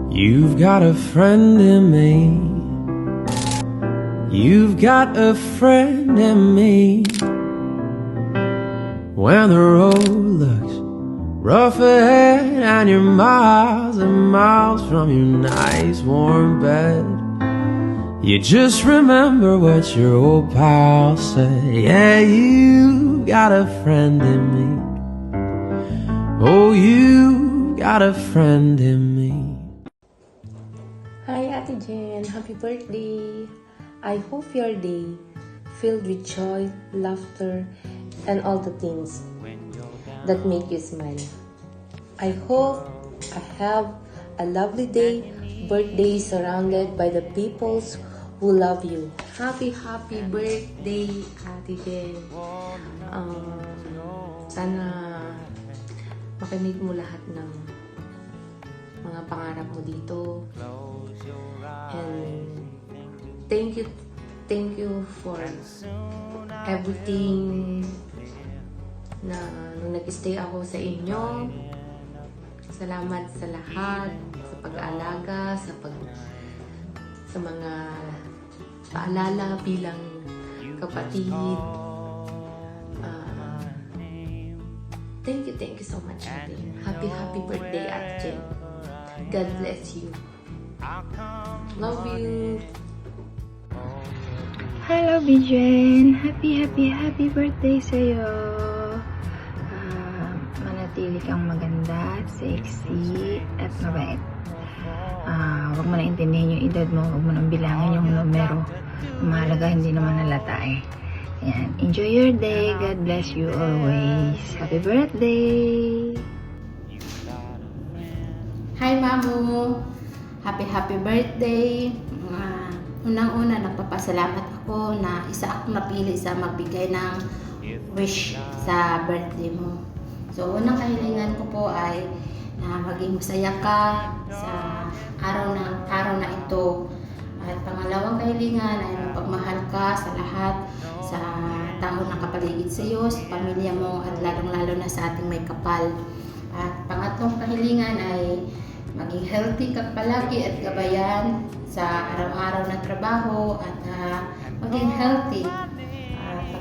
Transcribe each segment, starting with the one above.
You've got a friend in me. You've got a friend in me. When the road looks rough ahead and you're miles and miles from your nice warm bed, you just remember what your old pal said. Yeah, you got a friend in me. Oh, you got a friend in me. Hi Ate Jen, happy birthday! I hope your day filled with joy, laughter, and all the things that make you smile. I hope I have a lovely day, birthday surrounded by the peoples who love you. Happy birthday, Ate Jen! Sana makamit mo lahat ng mga pangarap mo dito. And thank you for everything na nung nag-stay ako sa inyo. Salamat sa lahat, sa pag-aalaga, sa mga paalala bilang kapatid. Thank you so much, Ate. Happy birthday, Ate Jen. God bless you. Love you. Hello, Bijen! Happy birthday sa'yo! Manatili kang maganda, sexy, at mabait. Huwag mo na intindihin yung edad mo, huwag mo nang bilangin yung numero. Mahalaga, hindi naman nalata eh. Ayan. Enjoy your day. God bless you always. Happy birthday! Hi, Mamu! Happy birthday! Unang-una, nagpapasalamat ako na isa akong napili sa magbigay ng wish sa birthday mo. So, unang kahilingan ko po ay na maging masaya ka sa araw na ito. At pangalawang kahilingan ay mapagmahal ka sa lahat, sa tao na kapaligid sa iyo, sa pamilya mo, at lalong-lalo na sa ating may kapal. At pangatlong kahilingan ay maging healthy ka palagi at gabayan sa araw-araw na trabaho at maging healthy.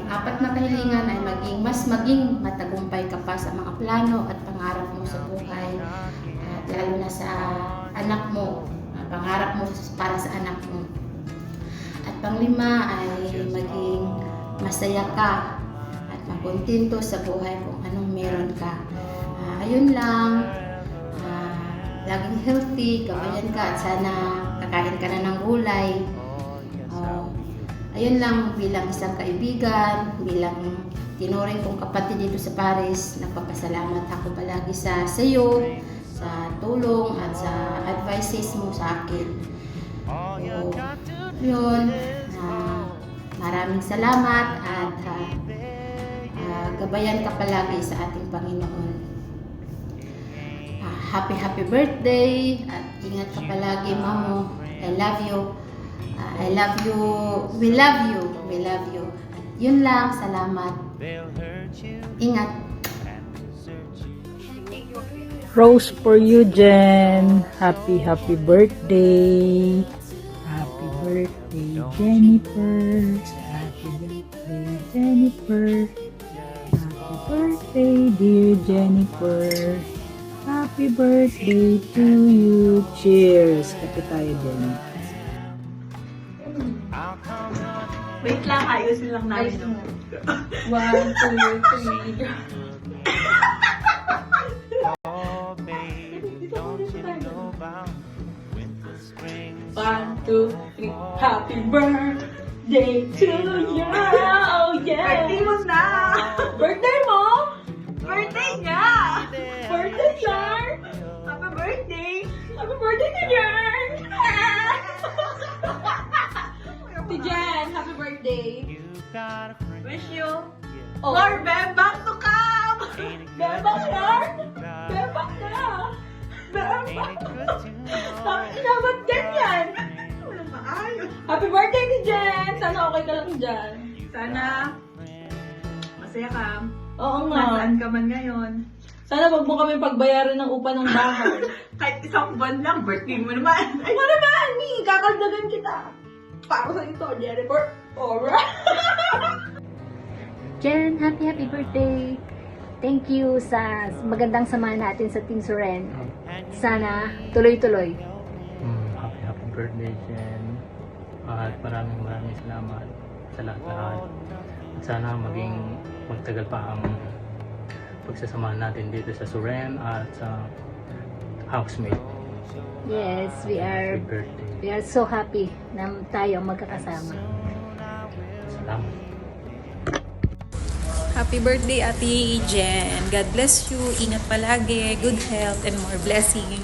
Pang-apat na kahilingan ay maging matagumpay ka pa sa mga plano at pangarap mo sa buhay. At lalo na sa anak mo, pangarap mo para sa anak mo. At panglima ay maging masaya ka at makontento sa buhay kung anong meron ka. Ayun lang. Laging healthy, gabayan ka at sana kakain ka na ng gulay. Ayun lang, bilang isang kaibigan, bilang tinuring kong kapatid dito sa Paris, nagpapasalamat ako palagi sa iyo, sa tulong at sa advices mo sa akin. Yun, maraming salamat at gabayan ka palagi sa ating Panginoon. Happy birthday at ingat ka palagi, Mamo. I love you. We love you. Yun lang, salamat. Ingat. Rose for you, Jen. Happy birthday. Happy birthday, Jennifer. Happy birthday, Jennifer. Happy birthday, dear Jennifer. Happy birthday to you. Cheers. Kape tayo din. Wait lang, ayusin lang namin. 1, 2, 3. One, two, three. Happy birthday to you. Oh yeah. Birthday mo na. Birthday mo? Birthday niya. Birthday, Jar. Happy birthday. Happy birthday to Jar. Si Jen, happy birthday. Wish you more bebang to come. Bebang, Jar. Bebang na. Bebang. Dapat ganyan. Walang maayos. Happy birthday ni Jen. Sana okay ka lang dyan. Sana masaya ka. Oo nga. Nasaan ka man ngayon? Sana wag mo kami pagbayaran ng upa ng bahay. Kahit isang buwan lang, birthday mo naman. Ay, wala ba, Ani? Kakaldagan kita. Para sa ito, Jennifer. Alright. Jen, happy birthday! Thank you sa magandang samahan natin sa Team Soren. Sana tuloy-tuloy. Happy birthday, Jen. At maraming salamat sa lahat. At sana magtagal pa ang pagsasamahan natin dito sa Soren at sa housemate. Yes, we Happy birthday. are so happy na tayo magkakasama. Salamat. Happy birthday, Ate Jen. God bless you. Ingat palagi. Good health and more blessing.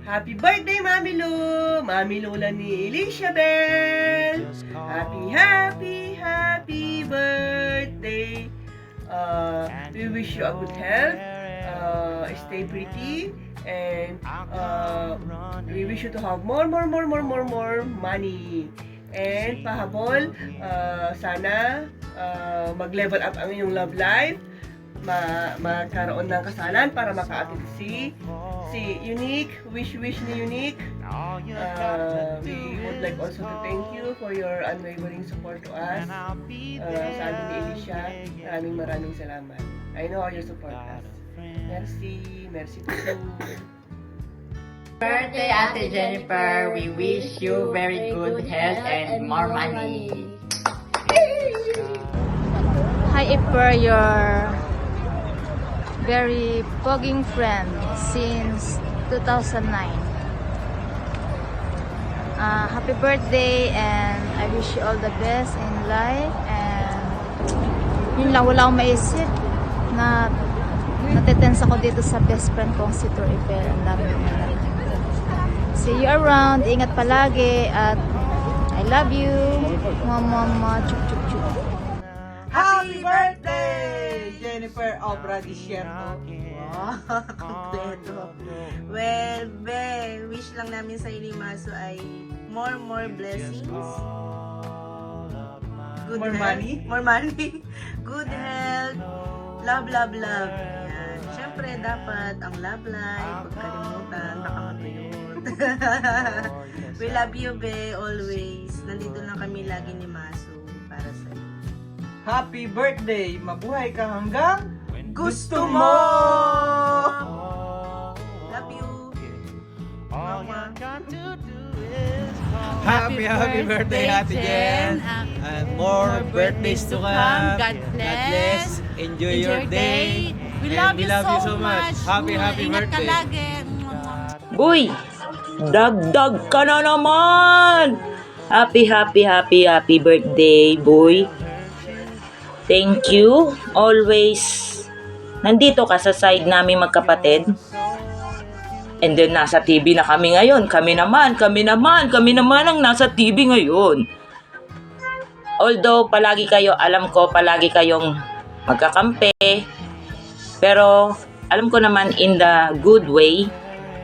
Happy birthday, Mami Lu! Mami Lola ni Elizabeth! Happy birthday! We wish you a good health, stay pretty, and we wish you to have more money. And pahabol, sana mag-level up ang inyong love life, magkaroon ng kasalan para makaatid si Unique, wish ni Unique. We would like also to thank you for your unwavering support to us. Sabi ni Elisha, maraming salamat. I know how you support us. Merci to you. Birthday, Ate Jennifer. We wish you very good health and more money. Hi, Ipper, your very pogging friend since 2009. Happy birthday, and I wish you all the best in life. And yun lang, wala akong maisip na natetense ako dito sa best friend kong si Tor Ipper. Ang dami ko na. See you around. Ingat palagi at I love you. Mama, chuk chuk chuk. Happy birthday, Jennifer Obra di Sierto. Wow, kompleto. Well, be, wish lang namin sa ni Maso ay more blessings. Good More health. money? More money. Good health. Love. Yan. Siyempre, dapat ang love life, pag kalimutan, baka matuyot. We love you, be, always. Nandito lang kami lagi ni Maso para sa iyo. Happy birthday! Mabuhay ka hanggang Gusto mo! Love you. Mama. Happy birthday, Ate Jen! And more birthdays to come. God bless. Enjoy your day. We And we love you so much. Happy Ingat ka birthday. lagi. Boy, dagdag ka na naman! Happy birthday, boy. Thank you. Always nandito ka sa side namin magkapatid. And then nasa TV na kami ngayon. Kami naman ang nasa TV ngayon. Although alam ko palagi kayong magkakampi. Pero alam ko naman in the good way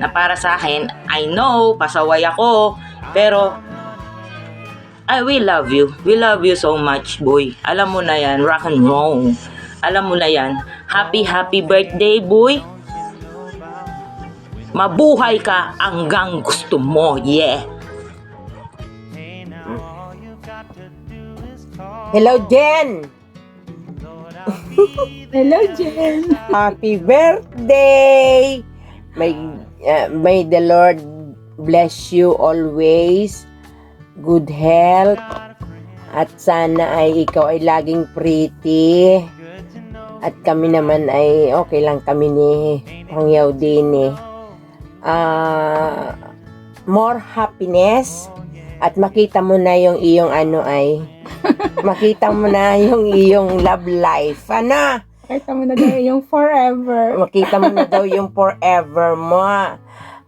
na para sa akin, I know, pasaway ako. Pero we love you. We love you so much, boy. Alam mo na yan, rock and roll. Alam mo na yan. Happy birthday, boy. Mabuhay ka hanggang gusto mo. Yeah. Hello, Jen! Hello, Jen! Happy birthday! May the Lord bless you always. Good health. At sana ay ikaw ay laging pretty. At kami naman ay okay lang kami ni Pangyaw din eh. More happiness. At makita mo na yung iyong makita mo na yung iyong love life. Ano? Makita mo na daw yung forever. Makita mo na daw yung forever mo.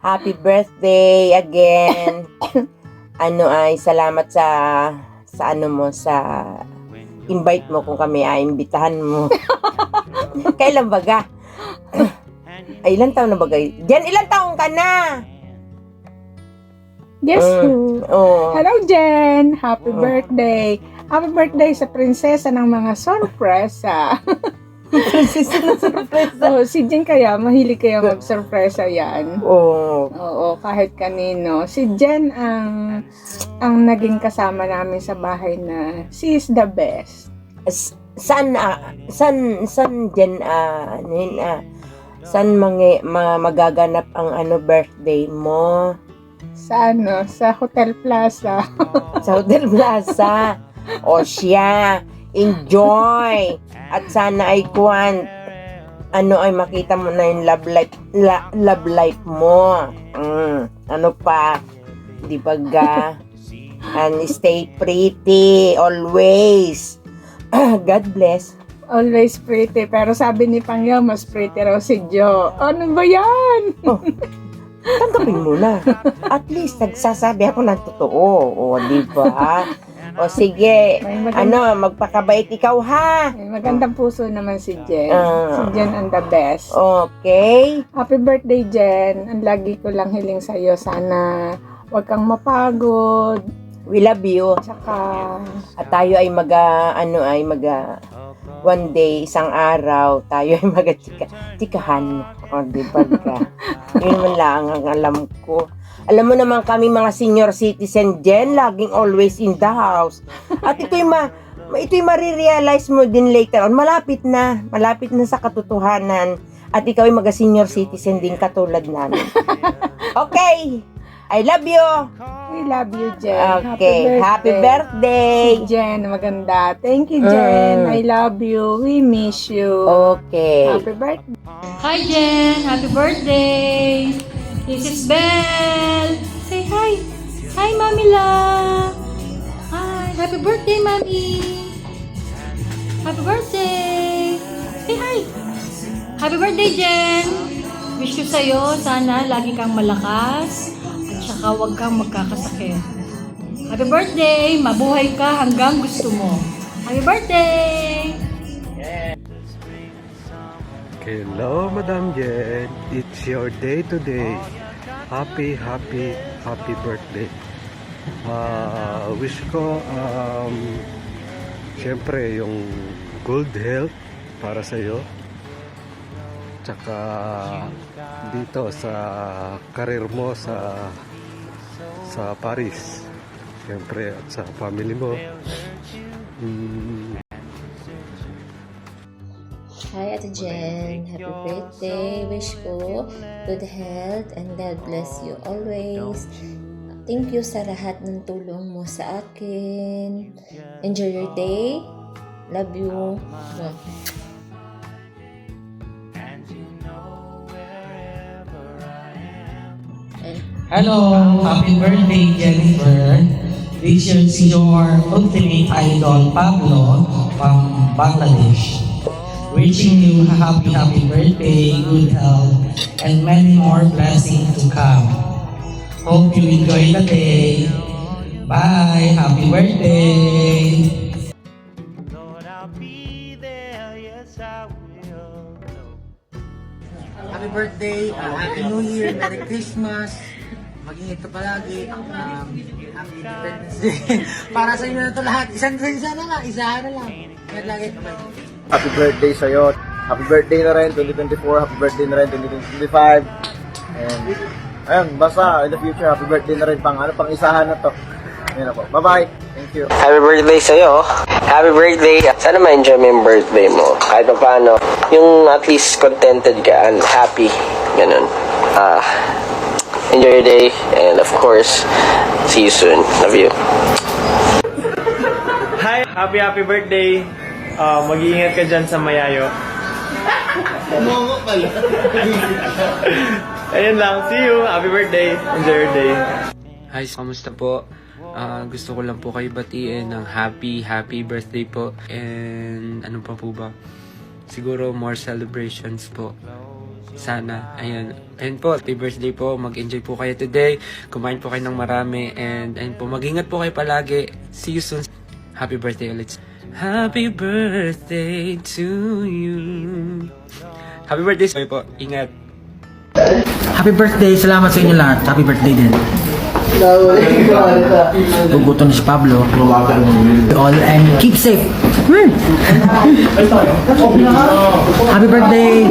Happy birthday again. Salamat sa invite mo kung kami ay imbitahan mo. Kailan baga? Ay, ilan taon na bagay? Jen, ilan taon ka na? Yes, Oh. Hello, Jen! Happy birthday! Happy birthday sa prinsesa ng mga sorpresa. Prinsesa na sorpresa. Oh, si Jen kaya, mahilig kaya mag-sorpresa yan. Oo. Oo, kahit kanino. Si Jen ang naging kasama namin sa bahay na she is the best. Saan Jen, saan magaganap ang birthday mo? Sa Hotel Plaza. Sa Hotel Plaza. O siya, enjoy. At sana ay ay makita mo na yung love life mo. Ano pa? Di ba and stay pretty always. God bless. Always pretty. Pero sabi ni Pangyaw, mas pretty raw si Jo. Ano ba yan? Tanggapin mo na. At least nagsasabi ako ng totoo. O, di ba? O sige, magpakabait ikaw ha. May magandang puso naman si Jen. Si Jen ang the best. Okay. Happy birthday, Jen. Ang lagi ko lang hiling sa'yo. Sana wag kang mapagod. We love you. Tsaka, at tayo ay one day, isang araw, tayo ay magtikahan. O, di ba ka? Yun man lang ang alam ko. Alam mo naman kami mga senior citizen, Jen, laging always in the house. At ito'y marirealize mo din later on. Malapit na sa katotohanan. At ikaw ay mag-senior citizen din katulad namin. Okay, I love you. we love you, Jen. Okay, happy birthday. Si Jen, maganda. Thank you, Jen. I love you. We miss you. Okay. Happy birthday. Hi, Jen. Happy birthday. This is Belle. Say hi. Hi, Mami La. Hi. Happy birthday, Mami. Happy birthday. Say hi. Happy birthday, Jen. Wish ko sa'yo, sana lagi kang malakas at saka huwag kang magkakasakit. Happy birthday. Mabuhay ka hanggang gusto mo. Happy birthday. Hello, Madam Jen. It's your day today. Happy birthday. Wish ko, syempre, yung good health para sa'yo. Tsaka, dito sa career mo sa Paris. Syempre, at sa family mo. Hi, Ate Jen. Happy birthday. Wish ko good health and God bless you always. Thank you sa lahat ng tulong mo sa akin. Enjoy your day. Love you. Hello, happy birthday, Jennifer. This is your ultimate idol, Pablo, from Bangladesh. Wishing you a happy birthday, good health, and many more blessings to come. Hope you enjoy the day. Bye. Happy birthday. Happy birthday, Happy New Year, Merry Christmas. Mag-ingat ka palagi. Happy Independence Day. Para sa inyo na ito lahat. Isa na lang. Ingat lagi. Happy birthday sa'yo. Happy birthday na rin 2024. Happy birthday na rin 2025. And ayun, basta in the future, happy birthday na rin pang isahan na to. Ayun na po. Bye-bye. Thank you. Happy birthday sa'yo. Happy birthday. Sana ma-enjoy mo yung birthday mo. Kahit pa paano, yung at least contented ka and happy. Ganun. Enjoy your day. And of course, see you soon. Love you. Hi! Happy birthday. Mag-iingat ka dyan sa Mayayo. Umongo pala. Ayun lang. See you. Happy birthday. Enjoy your day. Hi, kamusta po? Gusto ko lang po kayo batiin ng happy birthday po. And ano pa po ba? Siguro more celebrations po. Sana. Ayun. Ayun po. Happy birthday po. Mag-enjoy po kayo today. Kumain po kayo ng marami. And ayun po. Mag-ingat po kayo palagi. See you soon. Happy birthday ulit. Happy birthday to you. Happy birthday sa'yo po. Ingat. Happy birthday. Salamat sa inyo lahat. Happy birthday din. Gugutom si Pablo. All and keep safe. Happy birthday!